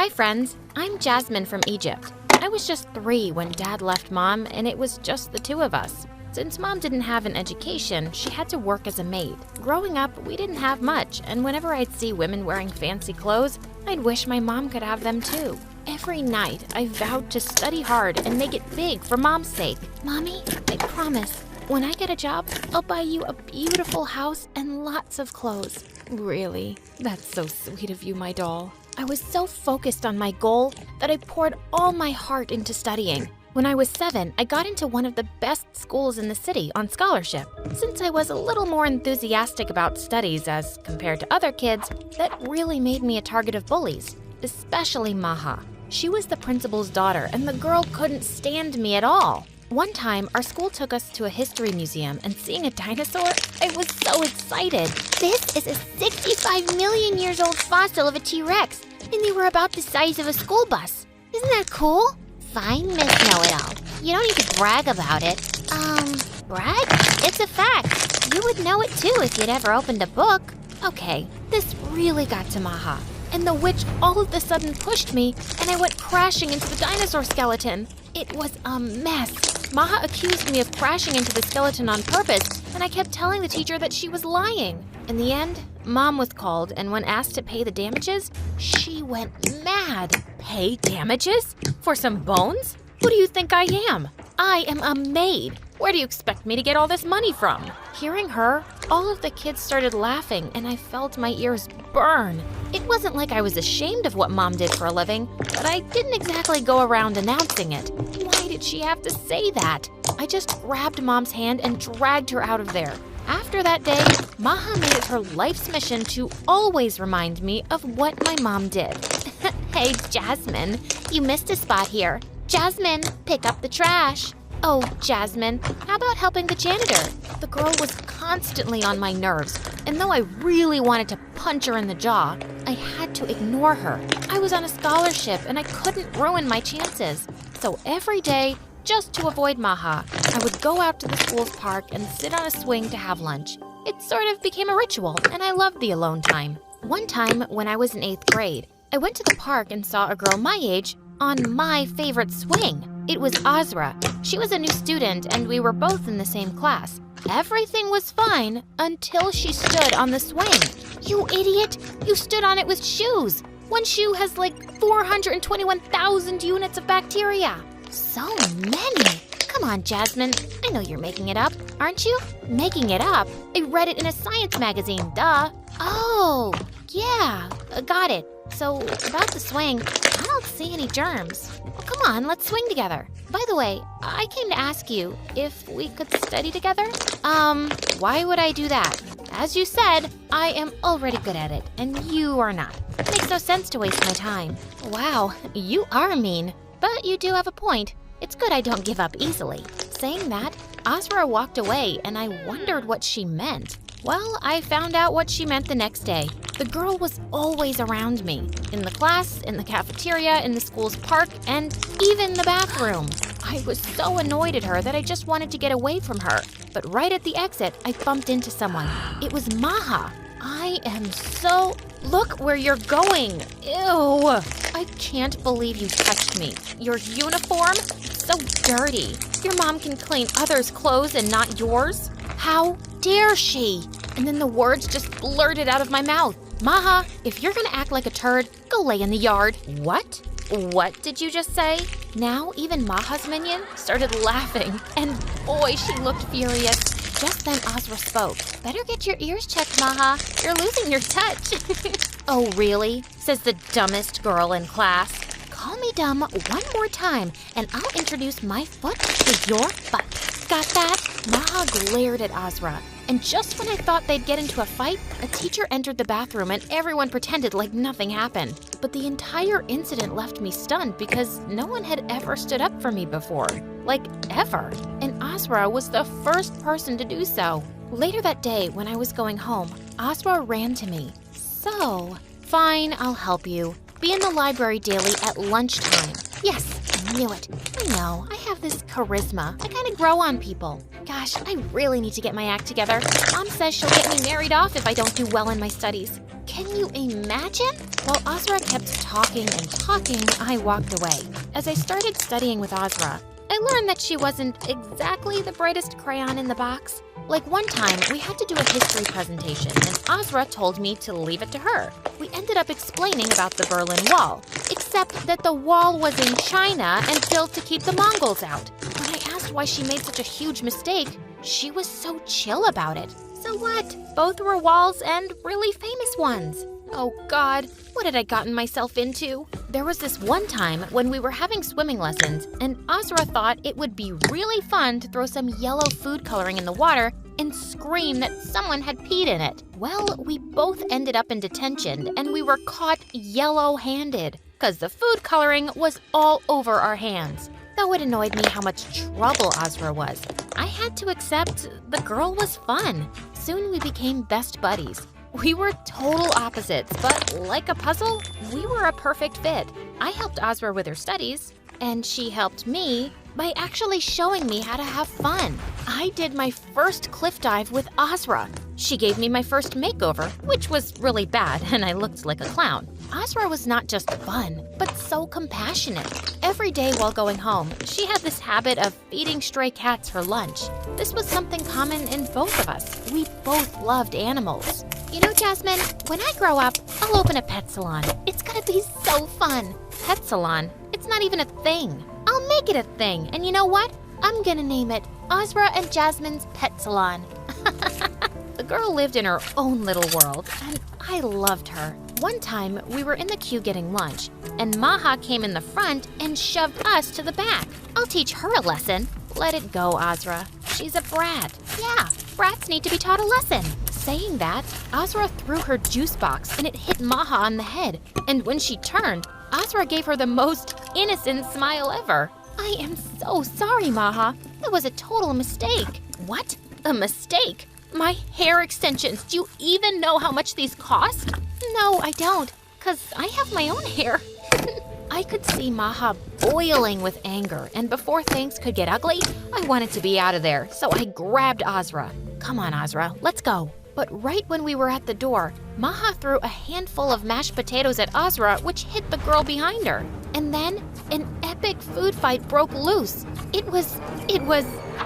Hi friends, I'm Jasmine from Egypt. I was just 3 when Dad left Mom and it was just the 2 of us. Since Mom didn't have an education, she had to work as a maid. Growing up, we didn't have much, and whenever I'd see women wearing fancy clothes, I'd wish my mom could have them too. Every night, I vowed to study hard and make it big for Mom's sake. Mommy, I promise, when I get a job, I'll buy you a beautiful house and lots of clothes. Really? That's so sweet of you, my doll. I was so focused on my goal that I poured all my heart into studying. When I was 7, I got into one of the best schools in the city on scholarship. Since I was a little more enthusiastic about studies as compared to other kids, that really made me a target of bullies, especially Maha. She was the principal's daughter, and the girl couldn't stand me at all. One time, our school took us to a history museum, and seeing a dinosaur, I was so excited. This is a 65 million years old fossil of a T-Rex, and they were about the size of a school bus. Isn't that cool? Fine, Miss Know-It-All. You don't need to brag about it. Brag? It's a fact. You would know it too if you'd ever opened a book. Okay, this really got to Maha, and the witch all of a sudden pushed me, and I went crashing into the dinosaur skeleton. It was a mess. Maha accused me of crashing into the skeleton on purpose, and I kept telling the teacher that she was lying. In the end, Mom was called, and when asked to pay the damages, she went mad. Pay damages? For some bones? Who do you think I am? I am a maid. Where do you expect me to get all this money from? Hearing her, all of the kids started laughing, and I felt my ears burn. It wasn't like I was ashamed of what Mom did for a living, but I didn't exactly go around announcing it. Why did she have to say that? I just grabbed Mom's hand and dragged her out of there. After that day, Maha made it her life's mission to always remind me of what my mom did. Hey, Jasmine, you missed a spot here. Jasmine, pick up the trash. Oh, Jasmine, how about helping the janitor? The girl was constantly on my nerves, and though I really wanted to punch her in the jaw, I had to ignore her. I was on a scholarship, and I couldn't ruin my chances. So every day, just to avoid Maha, I would go out to the school's park and sit on a swing to have lunch. It sort of became a ritual, and I loved the alone time. One time, when I was in 8th grade, I went to the park and saw a girl my age on my favorite swing. It was Azra. She was a new student, and we were both in the same class. Everything was fine until she stood on the swing. You idiot! You stood on it with shoes! One shoe has like 421,000 units of bacteria. So many! Come on, Jasmine. I know you're making it up, aren't you? Making it up? I read it in a science magazine, duh. Oh, yeah, got it. So, about the swing, I don't see any germs. Well, come on, let's swing together. By the way, I came to ask you if we could study together. Why would I do that? As you said, I am already good at it, and you are not. It makes no sense to waste my time. Wow, you are mean. But you do have a point. It's good I don't give up easily. Saying that, Azra walked away, and I wondered what she meant. Well, I found out what she meant the next day. The girl was always around me. In the class, in the cafeteria, in the school's park, and even the bathroom. I was so annoyed at her that I just wanted to get away from her. But right at the exit, I bumped into someone. It was Maha. I am so... Look where you're going. Ew. I can't believe you touched me. Your uniform? It's so dirty. Your mom can clean others' clothes and not yours? How dare she? And then the words just blurted out of my mouth. Maha, if you're gonna act like a turd, go lay in the yard. What? What did you just say? Now even Maha's minion started laughing, and boy, she looked furious. Just then Azra spoke. Better get your ears checked, Maha. You're losing your touch. Oh, really? Says the dumbest girl in class. Call me dumb one more time, and I'll introduce my foot to your butt. Got that? Maha glared at Azra. And just when I thought they'd get into a fight, a teacher entered the bathroom and everyone pretended like nothing happened. But the entire incident left me stunned because no one had ever stood up for me before. Like, ever. And Azra was the first person to do so. Later that day, when I was going home, Azra ran to me. So, fine, I'll help you. Be in the library daily at lunchtime. Yes, I knew it. I know, I have this charisma. I kind of grow on people. Gosh, I really need to get my act together. Mom says she'll get me married off if I don't do well in my studies. Can you imagine? While Azra kept talking and talking, I walked away. As I started studying with Azra, I learned that she wasn't exactly the brightest crayon in the box. Like one time, we had to do a history presentation, and Azra told me to leave it to her. We ended up explaining about the Berlin Wall, except that the wall was in China and built to keep the Mongols out. When I asked why she made such a huge mistake, she was so chill about it. So what? Both were walls and really famous ones. Oh God, what had I gotten myself into? There was this one time when we were having swimming lessons, and Azra thought it would be really fun to throw some yellow food coloring in the water and scream that someone had peed in it. Well, we both ended up in detention, and we were caught yellow-handed, because the food coloring was all over our hands. Though it annoyed me how much trouble Azra was, I had to accept the girl was fun. Soon we became best buddies. We were total opposites, but like a puzzle, we were a perfect fit. I helped Azra with her studies, and she helped me by actually showing me how to have fun. I did my first cliff dive with Azra. She gave me my first makeover, which was really bad, and I looked like a clown. Azra was not just fun, but so compassionate. Every day while going home, she had this habit of feeding stray cats for lunch. This was something common in both of us. We both loved animals. You know, Jasmine, when I grow up, I'll open a pet salon. It's gonna be so fun. Pet salon? It's not even a thing. I'll make it a thing, and you know what? I'm gonna name it Azra and Jasmine's Pet Salon. The girl lived in her own little world, and I loved her. One time, we were in the queue getting lunch, and Maha came in the front and shoved us to the back. I'll teach her a lesson. Let it go, Azra. She's a brat. Yeah, brats need to be taught a lesson. Saying that, Azra threw her juice box and it hit Maha on the head. And when she turned, Azra gave her the most innocent smile ever. I am so sorry, Maha. It was a total mistake. What? A mistake? My hair extensions. Do you even know how much these cost? No, I don't, 'cause I have my own hair. I could see Maha boiling with anger, and before things could get ugly, I wanted to be out of there, so I grabbed Azra. Come on, Azra, let's go. But right when we were at the door, Maha threw a handful of mashed potatoes at Azra, which hit the girl behind her. And then an epic food fight broke loose. It was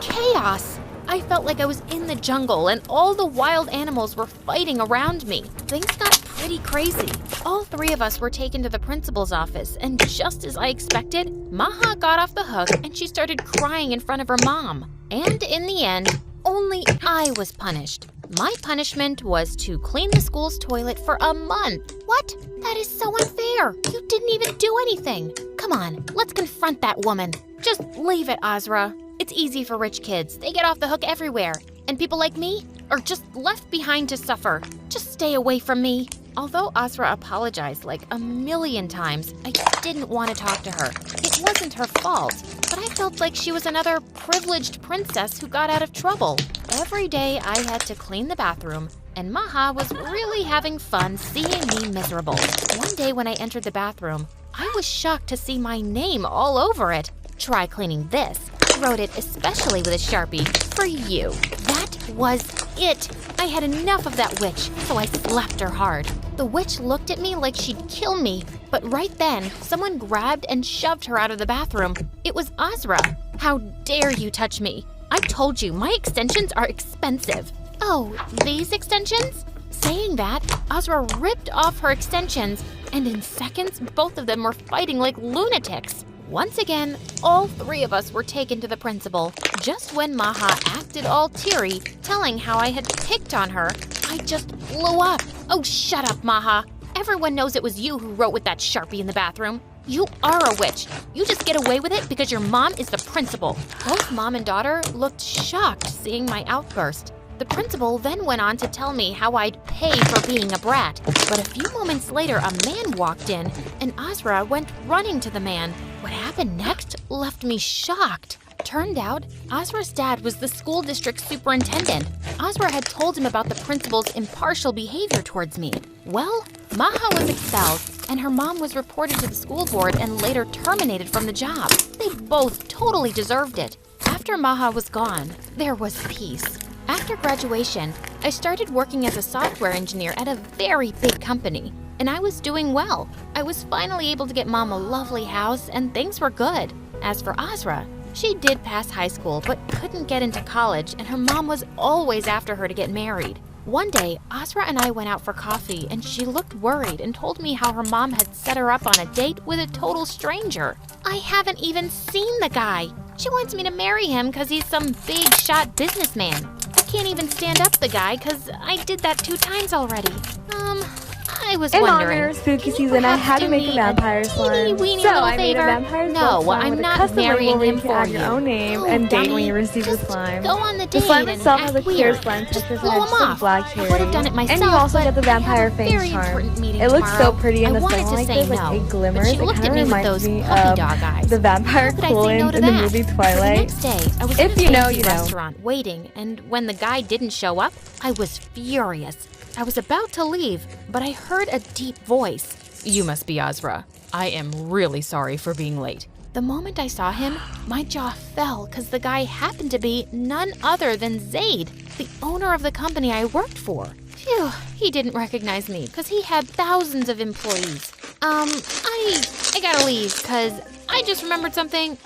chaos. I felt like I was in the jungle and all the wild animals were fighting around me. Things got pretty crazy. All three of us were taken to the principal's office, and just as I expected, Maha got off the hook and she started crying in front of her mom. And in the end, only I was punished. My punishment was to clean the school's toilet for a month. What? That is so unfair. You didn't even do anything. Come on, let's confront that woman. Just leave it, Azra. It's easy for rich kids. They get off the hook everywhere. And people like me are just left behind to suffer. Just stay away from me. Although Azra apologized like a million times, I didn't want to talk to her. It wasn't her fault, but I felt like she was another privileged princess who got out of trouble. Every day I had to clean the bathroom, and Maha was really having fun seeing me miserable. One day when I entered the bathroom, I was shocked to see my name all over it. Try cleaning this. Wrote it especially with a Sharpie for you. That was it. I had enough of that witch, so I slapped her hard. The witch looked at me like she'd kill me, but right then, someone grabbed and shoved her out of the bathroom. It was Azra. How dare you touch me? I told you, my extensions are expensive. Oh, these extensions? Saying that, Azra ripped off her extensions, and in seconds, both of them were fighting like lunatics. Once again, all three of us were taken to the principal. Just when Maha acted all teary, telling how I had picked on her, I just blew up. Oh, shut up, Maha. Everyone knows it was you who wrote with that Sharpie in the bathroom. You are a witch. You just get away with it because your mom is the principal. Both mom and daughter looked shocked seeing my outburst. The principal then went on to tell me how I'd pay for being a brat. But a few moments later, a man walked in, and Azra went running to the man. What happened next left me shocked. Turned out, Azra's dad was the school district superintendent. Azra had told him about the principal's impartial behavior towards me. Well, Maha was expelled, and her mom was reported to the school board and later terminated from the job. They both totally deserved it. After Maha was gone, there was peace. After graduation, I started working as a software engineer at a very big company, and I was doing well. I was finally able to get Mom a lovely house, and things were good. As for Azra, she did pass high school but couldn't get into college, and her mom was always after her to get married. One day, Azra and I went out for coffee, and she looked worried and told me how her mom had set her up on a date with a total stranger. I haven't even seen the guy. She wants me to marry him because he's some big shot businessman. I can't even stand up the guy because I did that 2 times already. I was wondering. In honor of spooky season, I had to make a vampire slime. So I made a vampire slime I'm with a not custom marrying label where him you can for add your own name and date when you receive the slime. Go on the The date slime and itself act has a clear weird. slime Just texture blow him edge like off. black I cherry. would have done it myself, And you also but get the vampire I have a fang very charm. important meeting It looks so tomorrow. pretty in I the wanted sunlight to like say this, like no, it glimmers. but she It looked kind at of me with reminds those me puppy of dog eyes. the vampire How could I say no Colin to in the that? movie So the Twilight. next day, I was If in a you know, fancy you know. restaurant waiting, and when the guy didn't show up, I was furious. I was about to leave, but I heard a deep voice. You must be Azra. I am really sorry for being late. The moment I saw him, my jaw fell because the guy happened to be none other than Zaid, the owner of the company I worked for. Phew, he didn't recognize me because he had thousands of employees. I gotta leave because I just remembered something.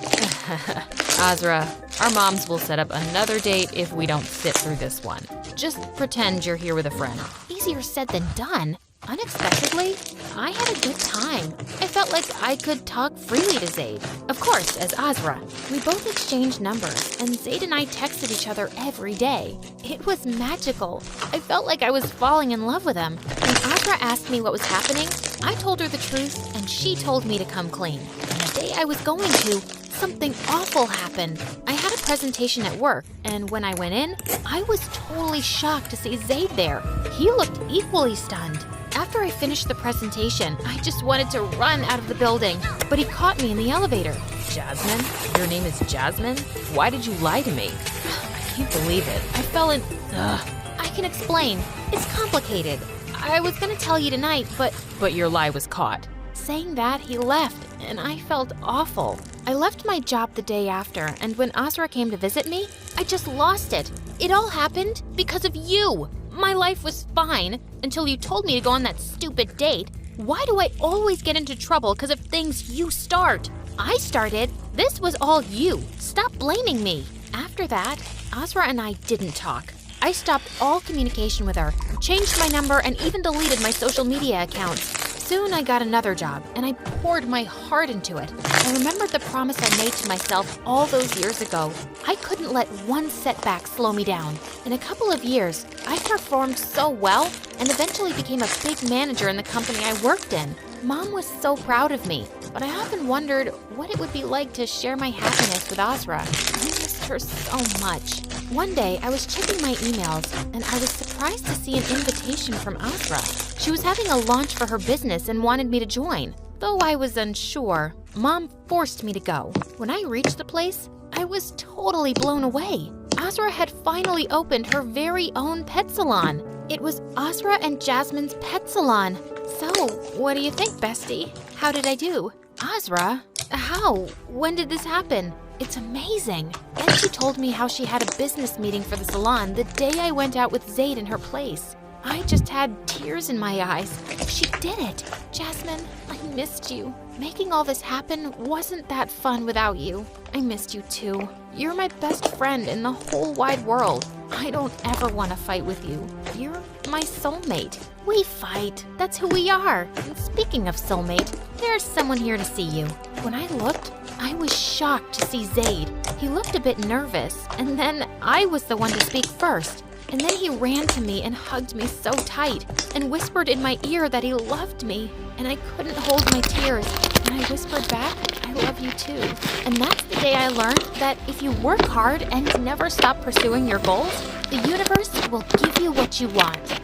Azra, our moms will set up another date if we don't sit through this one. Just pretend you're here with a friend. Easier said than done. Unexpectedly, I had a good time. I felt like I could talk freely to Zaid. Of course, as Azra. We both exchanged numbers, and Zaid and I texted each other every day. It was magical. I felt like I was falling in love with him. When Azra asked me what was happening, I told her the truth, and she told me to come clean. And the day I was going to, something awful happened. I had a presentation at work, and when I went in, I was totally shocked to see Zaid there. He looked equally stunned. After I finished the presentation, I just wanted to run out of the building, but he caught me in the elevator. Jasmine? Your name is Jasmine? Why did you lie to me? I can't believe it. I fell in... I can explain. It's complicated. I was gonna tell you tonight, but... But your lie was caught. Saying that, he left, and I felt awful. I left my job the day after, and when Azra came to visit me, I just lost it. It all happened because of you. My life was fine until you told me to go on that stupid date. Why do I always get into trouble because of things you start? I started. This was all you. Stop blaming me. After that, Azra and I didn't talk. I stopped all communication with her, changed my number, and even deleted my social media accounts. Soon I got another job, and I poured my heart into it. I remembered the promise I made to myself all those years ago. I couldn't let one setback slow me down. In a couple of years, I performed so well and eventually became a big manager in the company I worked in. Mom was so proud of me, but I often wondered what it would be like to share my happiness with Azra. I missed her so much. One day, I was checking my emails, and I was surprised to see an invitation from Azra. She was having a launch for her business and wanted me to join. Though I was unsure, Mom forced me to go. When I reached the place, I was totally blown away. Azra had finally opened her very own pet salon. It was Azra and Jasmine's pet salon. So, what do you think, bestie? How did I do? Azra? How? When did this happen? It's amazing. And she told me how she had a business meeting for the salon the day I went out with Zaid in her place. I just had tears in my eyes. She did it. Jasmine, I missed you. Making all this happen wasn't that fun without you. I missed you too. You're my best friend in the whole wide world. I don't ever want to fight with you. You're my soulmate. We fight. That's who we are. And speaking of soulmate, there's someone here to see you. When I looked, I was shocked to see Zaid. He looked a bit nervous, and then I was the one to speak first. And then he ran to me and hugged me so tight and whispered in my ear that he loved me. And I couldn't hold my tears. And I whispered back, I love you too. And that's the day I learned that if you work hard and never stop pursuing your goals, the universe will give you what you want.